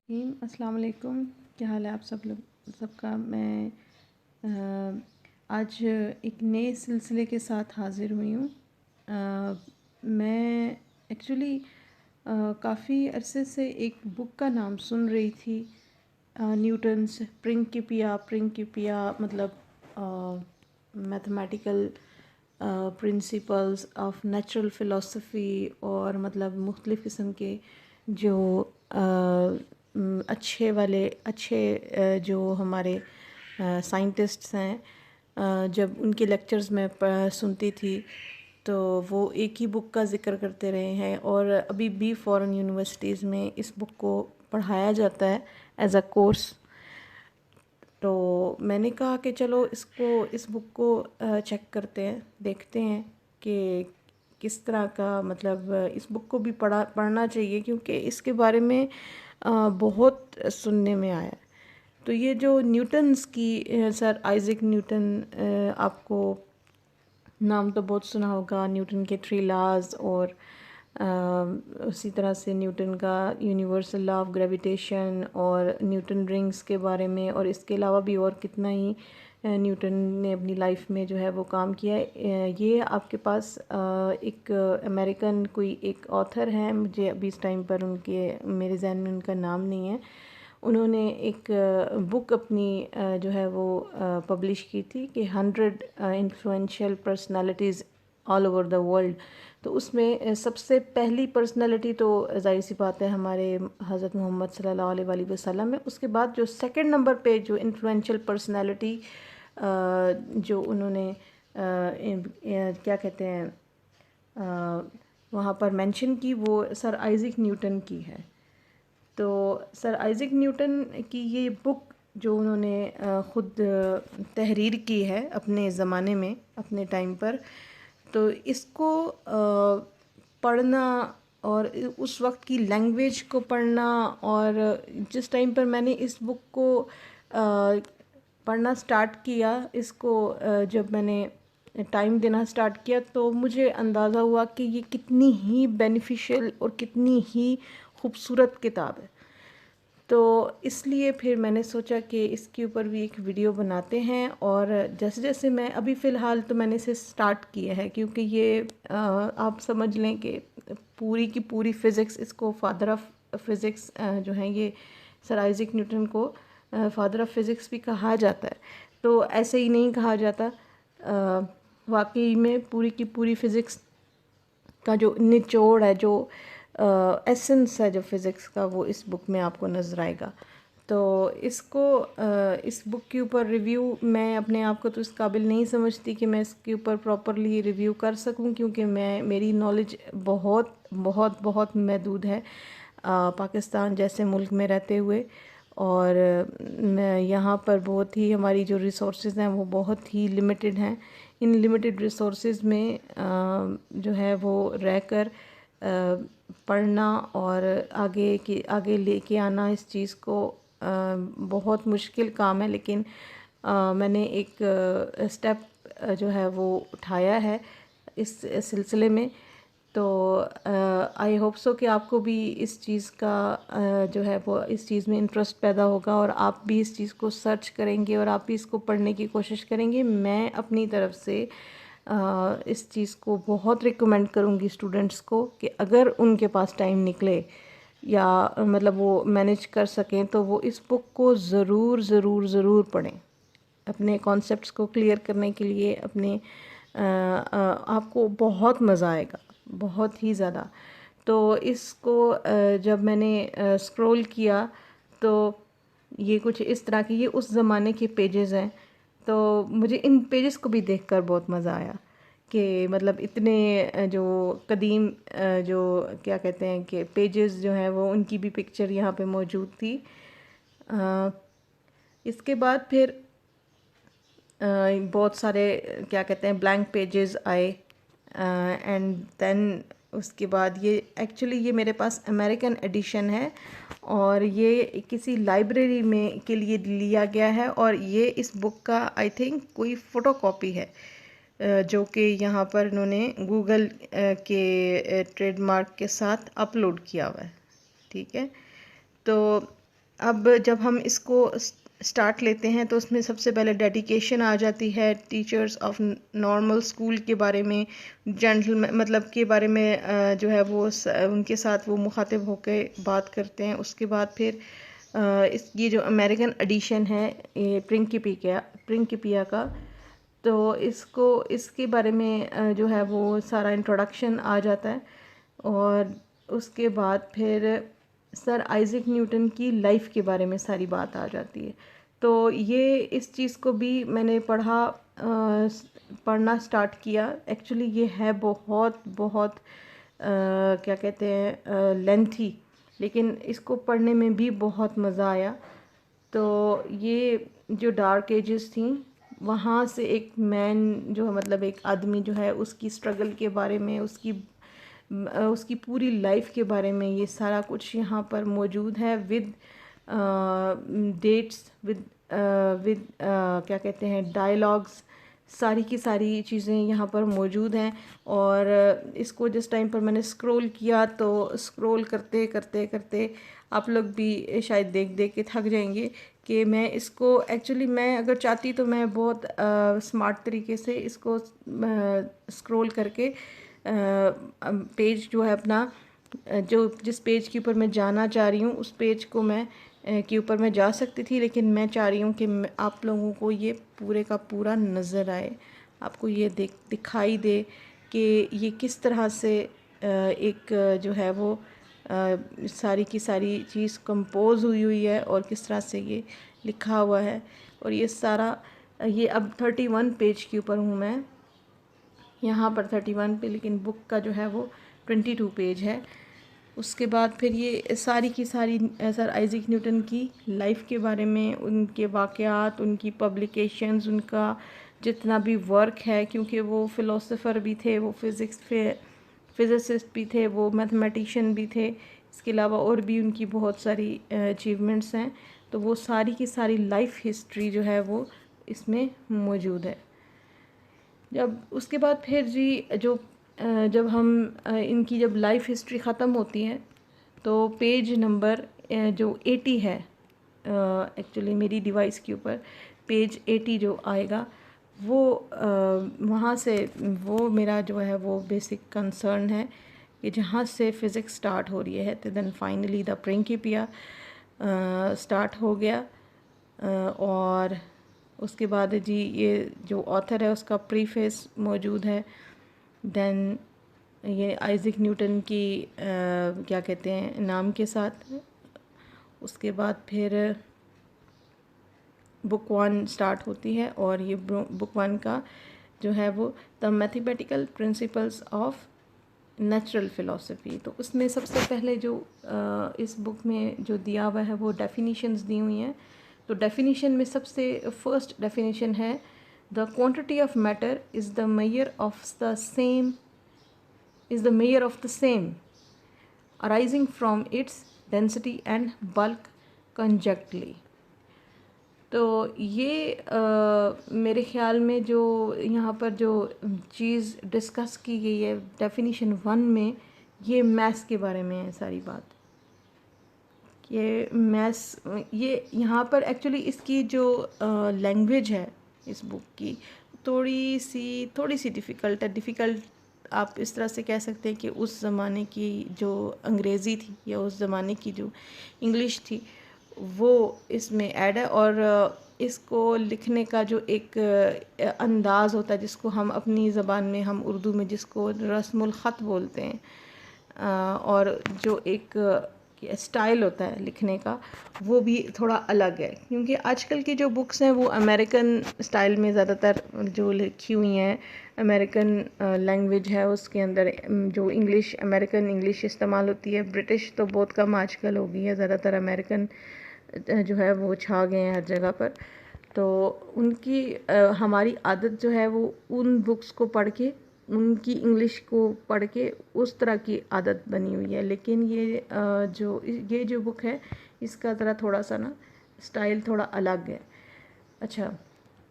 अस्सलाम वालेकुम। क्या हाल है आप सब लोग सबका। मैं आज एक नए सिलसिले के साथ हाज़िर हुई हूँ। मैं एक्चुअली काफ़ी अरसे से एक बुक का नाम सुन रही थी, न्यूटन्स प्रिंकिपिया मतलब mathematical principles of natural philosophy, और मतलब मुख्तलिफ़ किस्म के जो अच्छे जो हमारे साइंटिस्ट्स हैं, जब उनके लेक्चर्स में सुनती थी तो वो एक ही बुक का ज़िक्र करते रहे हैं, और अभी भी फ़ॉरेन यूनिवर्सिटीज़ में इस बुक को पढ़ाया जाता है एज अ कोर्स। तो मैंने कहा कि चलो इस बुक को चेक करते हैं, देखते हैं कि किस तरह का, मतलब इस बुक को भी पढ़ना चाहिए क्योंकि इसके बारे में बहुत सुनने में आया है। तो ये जो न्यूटन्स की सर आइज़ैक न्यूटन, आपको नाम तो बहुत सुना होगा, न्यूटन के 3 लॉज, और उसी तरह से न्यूटन का यूनिवर्सल लॉ ऑफ ग्रेविटेशन और न्यूटन रिंग्स के बारे में, और इसके अलावा भी और कितना ही न्यूटन ने अपनी लाइफ में जो है वो काम किया है। ये आपके पास एक अमेरिकन कोई एक ऑथर हैं, मुझे अभी इस टाइम पर उनके मेरे जहन में उनका नाम नहीं है। उन्होंने एक बुक अपनी जो है वो पब्लिश की थी कि 100 influential personalities all over the world. तो उसमें सबसे पहली पर्सनालिटी तो ज़ाहिर सी बात है हमारे हज़रत मोहम्मद सल्लल्लाहु अलैहि वसल्लम है। उसके बाद जो सेकंड नंबर पे जो इन्फ्लुएंशियल पर्सनालिटी जो उन्होंने क्या कहते हैं वहाँ पर मेंशन की, वो सर आइज़ैक न्यूटन की है। तो सर आइज़ैक न्यूटन की ये बुक जो उन्होंने ख़ुद तहरीर की है अपने ज़माने में, अपने टाइम पर, तो इसको पढ़ना और उस वक्त की लैंग्वेज को पढ़ना, और जिस टाइम पर मैंने इस बुक को पढ़ना स्टार्ट किया, इसको जब मैंने टाइम देना स्टार्ट किया, तो मुझे अंदाज़ा हुआ कि ये कितनी ही बेनिफिशियल और कितनी ही खूबसूरत किताब है। तो इसलिए फिर मैंने सोचा कि इसके ऊपर भी एक वीडियो बनाते हैं। और जैसे जैसे मैं अभी फ़िलहाल तो मैंने इसे स्टार्ट किया है, क्योंकि ये आप समझ लें कि पूरी की पूरी फ़िज़िक्स, इसको फादर ऑफ फ़िज़िक्स जो हैं ये सर आइज़ैक न्यूटन को फादर ऑफ फ़िज़िक्स भी कहा जाता है। तो ऐसे ही नहीं कहा जाता, वाकई में पूरी की पूरी फ़िज़िक्स का जो निचोड़ है, जो एसेंस है जो फ़िज़िक्स का, वो इस बुक में आपको नज़र आएगा। तो इस बुक के ऊपर रिव्यू, मैं अपने आप को तो इस काबिल नहीं समझती कि मैं इसके ऊपर प्रॉपरली रिव्यू कर सकूं, क्योंकि मेरी नॉलेज बहुत बहुत बहुत महदूद है पाकिस्तान जैसे मुल्क में रहते हुए। और यहाँ पर बहुत ही हमारी जो रिसोर्सेज हैं वो बहुत ही लिमिटेड हैं। इन लिमिटेड रिसोर्सेज में जो है वो रहकर पढ़ना और आगे लेके आना इस चीज़ को बहुत मुश्किल काम है। लेकिन मैंने एक स्टेप जो है वो उठाया है इस सिलसिले में। तो आई होप सो कि आपको भी इस चीज़ का जो है वो इस चीज़ में इंटरेस्ट पैदा होगा, और आप भी इस चीज़ को सर्च करेंगे और आप भी इसको पढ़ने की कोशिश करेंगे। मैं अपनी तरफ से इस चीज़ को बहुत रिकमेंड करूँगी स्टूडेंट्स को कि अगर उनके पास टाइम निकले या मतलब वो मैनेज कर सकें, तो वो इस बुक को ज़रूर ज़रूर ज़रूर पढ़ें अपने कॉन्सेप्ट्स को क्लियर करने के लिए। आपको बहुत मज़ा आएगा, बहुत ही ज़्यादा। तो इसको जब मैंने स्क्रॉल किया तो ये कुछ इस तरह की, ये उस ज़माने के पेजेस हैं। तो मुझे इन पेजेस को भी देखकर बहुत मज़ा आया कि मतलब इतने जो कदीम जो क्या कहते हैं कि पेजेस जो हैं वो, उनकी भी पिक्चर यहाँ पे मौजूद थी। इसके बाद फिर बहुत सारे क्या कहते हैं ब्लैंक पेजेस आए, एंड देन उसके बाद ये मेरे पास अमेरिकन एडिशन है, और ये किसी लाइब्रेरी में के लिए लिया गया है, और ये इस बुक का आई थिंक कोई फ़ोटोकॉपी है जो कि यहाँ पर इन्होंने गूगल के ट्रेडमार्क के साथ अपलोड किया हुआ है। ठीक है, तो अब जब हम इसको स्टार्ट लेते हैं तो उसमें सबसे पहले डेडिकेशन आ जाती है टीचर्स ऑफ नॉर्मल स्कूल के बारे में, जेंटल मतलब के बारे में जो है वो उनके साथ वो मुखातिब होकर बात करते हैं। उसके बाद फिर इस ये जो अमेरिकन एडिशन है ये प्रिंकिपिया का, तो इसके बारे में जो है वो सारा इंट्रोडक्शन आ जाता है। और उसके बाद फिर सर आइज़ैक न्यूटन की लाइफ के बारे में सारी बात आ जाती है। तो ये इस चीज़ को भी मैंने पढ़ना स्टार्ट किया। एक्चुअली ये है बहुत बहुत क्या कहते हैं लेंथी, लेकिन इसको पढ़ने में भी बहुत मज़ा आया। तो ये जो डार्क एजेस थी वहाँ से एक मैन जो है मतलब एक आदमी जो है उसकी स्ट्रगल के बारे में, उसकी पूरी लाइफ के बारे में ये सारा कुछ यहाँ पर मौजूद है विद डेट्स, विद क्या कहते हैं डायलॉग्स, सारी की सारी चीज़ें यहाँ पर मौजूद हैं। और इसको जिस टाइम पर मैंने स्क्रॉल किया तो स्क्रॉल करते करते करते आप लोग भी शायद देख देख के थक जाएंगे कि मैं इसको एक्चुअली मैं अगर चाहती तो मैं बहुत स्मार्ट तरीके से इसको स्क्रॉल करके पेज जो है अपना जो जिस पेज के ऊपर मैं जाना चाह रही हूँ उस पेज को मैं के ऊपर मैं जा सकती थी, लेकिन मैं चाह रही हूँ कि आप लोगों को ये पूरे का पूरा नज़र आए, आपको ये दिखाई दे कि ये किस तरह से एक जो है वो सारी की सारी चीज़ कंपोज हुई है और किस तरह से ये लिखा हुआ है। और ये सारा ये अब 31 पेज के ऊपर हूँ मैं यहाँ पर 31 पे, लेकिन बुक का जो है वो 22 पेज है। उसके बाद फिर ये सारी की सारी सर आइज़ैक न्यूटन की लाइफ के बारे में, उनके वाक़यात, उनकी पब्लिकेशंस, उनका जितना भी वर्क है, क्योंकि वो फ़िलोसोफ़र भी थे, वो फिज़िसिस्ट भी थे, वो मैथमेटिशियन भी थे। इसके अलावा और भी उनकी बहुत सारी अचीवमेंट्स हैं। तो वो सारी की सारी लाइफ हिस्ट्री जो है वो इसमें मौजूद है। जब उसके बाद फिर जी जब हम इनकी जब लाइफ हिस्ट्री ख़त्म होती है तो पेज नंबर जो 80 है एक्चुअली मेरी डिवाइस के ऊपर पेज 80 जो आएगा वो वहाँ से वो मेरा जो है वो बेसिक कंसर्न है कि जहाँ से फ़िज़िक्स स्टार्ट हो रही है तो देन फाइनली द प्रिंकिपिया स्टार्ट हो गया। और उसके बाद जी ये जो ऑथर है उसका प्रीफेस मौजूद है। देन ये आइज़ैक न्यूटन की क्या कहते हैं नाम के साथ। उसके बाद फिर बुक 1 स्टार्ट होती है और ये बुक 1 का जो है वो the mathematical principles of natural philosophy. तो उसमें सबसे पहले जो इस बुक में जो दिया हुआ है वो डेफिनेशंस दी हुई हैं। तो डेफिनेशन में सबसे फर्स्ट डेफिनेशन है the quantity of matter is the measure of the same arising from its density and bulk conjunctly. तो ये मेरे ख़्याल में जो यहाँ पर जो चीज़ डिस्कस की गई है डेफिनेशन 1 में, ये मैथ्स के बारे में है सारी बात। ये मैथ्स ये यहाँ पर एक्चुअली इसकी जो लैंग्वेज है इस बुक की थोड़ी सी डिफ़िकल्ट आप इस तरह से कह सकते हैं कि उस ज़माने की जो अंग्रेज़ी थी या उस ज़माने की जो इंग्लिश थी वो इसमें ऐड है। और इसको लिखने का जो एक अंदाज़ होता है जिसको हम अपनी ज़बान में हम उर्दू में जिसको रस्मुल ख़त बोलते हैं और जो एक स्टाइल होता है लिखने का वो भी थोड़ा अलग है, क्योंकि आजकल की जो बुक्स हैं वो अमेरिकन स्टाइल में ज़्यादातर जो लिखी हुई हैं, अमेरिकन लैंग्वेज है उसके अंदर जो अमेरिकन इंग्लिश इस्तेमाल होती है। ब्रिटिश तो बहुत कम आजकल हो गई है, ज़्यादातर अमेरिकन जो है वो छा गए हैं हर जगह पर। तो उनकी हमारी आदत जो है वो उन बुक्स को पढ़ के उनकी इंग्लिश को पढ़ के उस तरह की आदत बनी हुई है। लेकिन ये जो बुक है इसका ज़रा थोड़ा सा ना स्टाइल थोड़ा अलग है। अच्छा,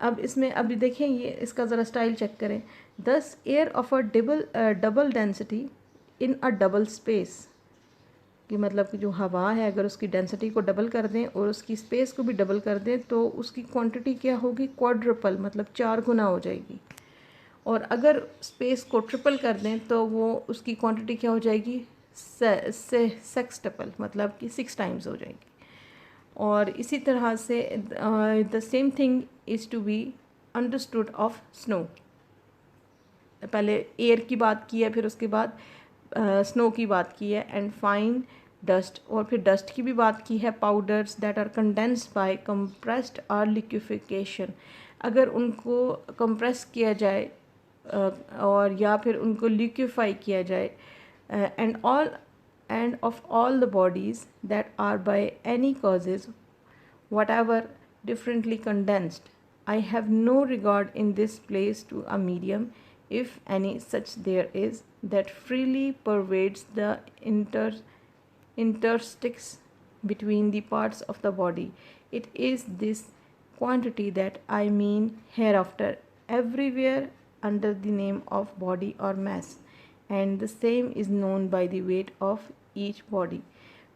अब इसमें अभी देखें ये इसका ज़रा स्टाइल चेक करें। दस air of a double density in a double space कि मतलब कि जो हवा है अगर उसकी डेंसिटी को डबल कर दें और उसकी स्पेस को भी डबल कर दें तो उसकी क्वांटिटी क्या होगी, क्वाड्रपल, मतलब 4 गुना हो जाएगी। और अगर स्पेस को ट्रिपल कर दें तो वो उसकी क्वांटिटी क्या हो जाएगी, सेक्सटपल, मतलब कि 6 टाइम्स हो जाएगी। और इसी तरह से the same thing is to be understood of snow. पहले एयर की बात की है, फिर उसके बाद स्नो की बात की है, एंड फाइन डस्ट, और फिर डस्ट की भी बात की है, powders that are condensed by compressed और लिक्विफिकेशन। अगर उनको कंप्रेस किया जाए और या फिर उनको लिक्विफाई किया जाए, end of all the bodies that are by any causes whatever differently condensed. I have no regard in this place to a medium, if any such there is, that freely pervades the interstices between the parts of the body. It is this quantity that I mean hereafter everywhere under the name of body or mass, and the same is known by the weight of each body,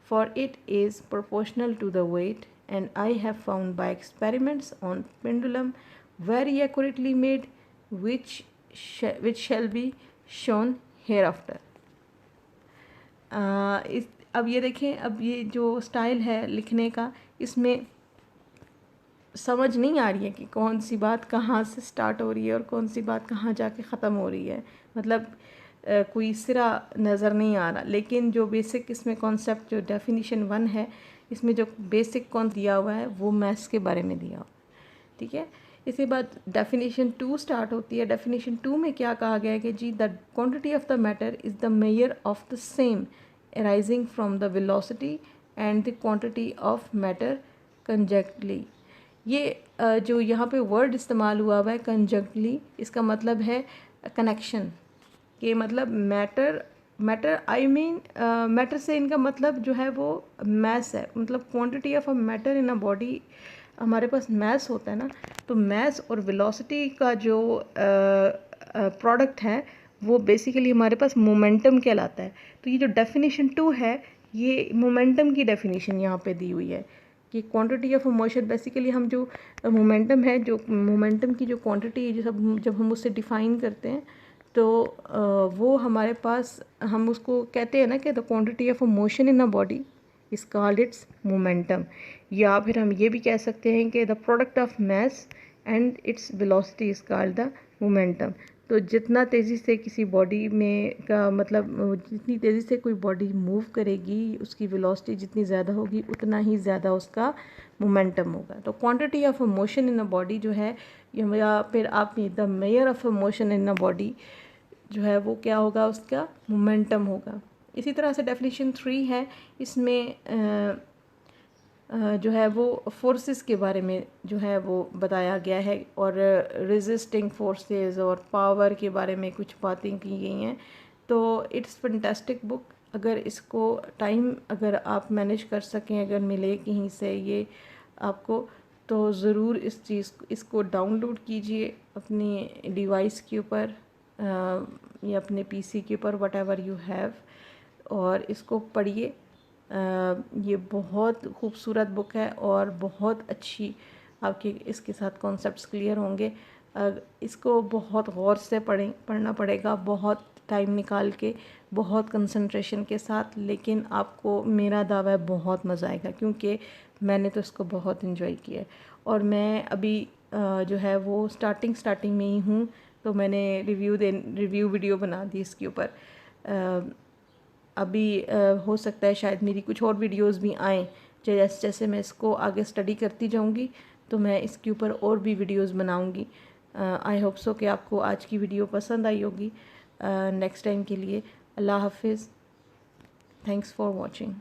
for it is proportional to the weight, and I have found by experiments on pendulum very accurately made, which shall be shown hereafter. अब ये देखें, अब ये जो style है लिखने का, इसमें समझ नहीं आ रही है कि कौन सी बात कहाँ से स्टार्ट हो रही है और कौन सी बात कहाँ जाके ख़त्म हो रही है, मतलब कोई सिरा नज़र नहीं आ रहा। लेकिन जो बेसिक इसमें कॉन्सेप्ट, जो डेफिनेशन 1 है, इसमें जो बेसिक कौन दिया हुआ है वो मैथ्स के बारे में दिया हुआ है, ठीक है। इसके बाद डेफिनेशन 2 स्टार्ट होती है। डेफिनेशन 2 में क्या कहा गया है कि जी the quantity of the matter is the measure of the same arising from the velocity and the quantity of matter conjunctly. ये जो यहाँ पे वर्ड इस्तेमाल हुआ है कंजक्टली, इसका मतलब है कनेक्शन, कि मतलब मैटर आई मीन मैटर से इनका मतलब जो है वो मैस है, मतलब quantity of a matter in a body. हमारे पास मैस होता है ना, तो मैस और वेलोसिटी का जो प्रोडक्ट है वो बेसिकली हमारे पास मोमेंटम कहलाता है। तो ये जो डेफिनेशन 2 है, ये मोमेंटम की डेफिनेशन यहाँ पे दी हुई है कि क्वांटिटी ऑफ मोशन, बेसिकली हम जो मोमेंटम है, जो मोमेंटम की जो क्वांटिटी है, जब हम उससे डिफ़ाइन करते हैं तो वो हमारे पास, हम उसको कहते हैं ना कि the quantity of a motion in a body is called its momentum. या फिर हम ये भी कह सकते हैं कि the product of mass and its velocity is called the momentum. तो जितना तेज़ी से किसी बॉडी में का मतलब, जितनी तेज़ी से कोई बॉडी मूव करेगी, उसकी वेलोसिटी जितनी ज़्यादा होगी उतना ही ज़्यादा उसका मोमेंटम होगा। तो quantity of a motion in a body जो है, या फिर आप the measure of a motion in a body जो है वो क्या होगा, उसका मोमेंटम होगा। इसी तरह से डेफिनेशन 3 है, इसमें जो है वो फोर्सेस के बारे में जो है वो बताया गया है, और रेजिस्टिंग फोर्सेस और पावर के बारे में कुछ बातें की गई हैं। तो इट्स फैंटास्टिक बुक। अगर इसको टाइम अगर आप मैनेज कर सकें, अगर मिले कहीं से ये आपको, तो ज़रूर इसको डाउनलोड कीजिए अपनी डिवाइस के ऊपर या अपने पीसी के ऊपर, वट एवर यू हैव, और इसको पढ़िए। ये बहुत खूबसूरत बुक है और बहुत अच्छी आपके इसके साथ कॉन्सेप्ट्स क्लियर होंगे। इसको बहुत गौर से पढ़ना पड़ेगा, बहुत टाइम निकाल के, बहुत कंसंट्रेशन के साथ, लेकिन आपको मेरा दावा है बहुत मज़ा आएगा, क्योंकि मैंने तो इसको बहुत इन्जॉय किया है। और मैं अभी जो है वो स्टार्टिंग में ही हूँ, तो मैंने रिव्यू वीडियो बना दी इसके ऊपर। अभी हो सकता है शायद मेरी कुछ और वीडियोस भी आएँ, जैसे जैसे मैं इसको आगे स्टडी करती जाऊंगी तो मैं इसके ऊपर और भी वीडियोस बनाऊंगी। आई होप सो कि आपको आज की वीडियो पसंद आई होगी। नेक्स्ट टाइम के लिए अल्लाह हाफिज़, थैंक्स फॉर वॉचिंग।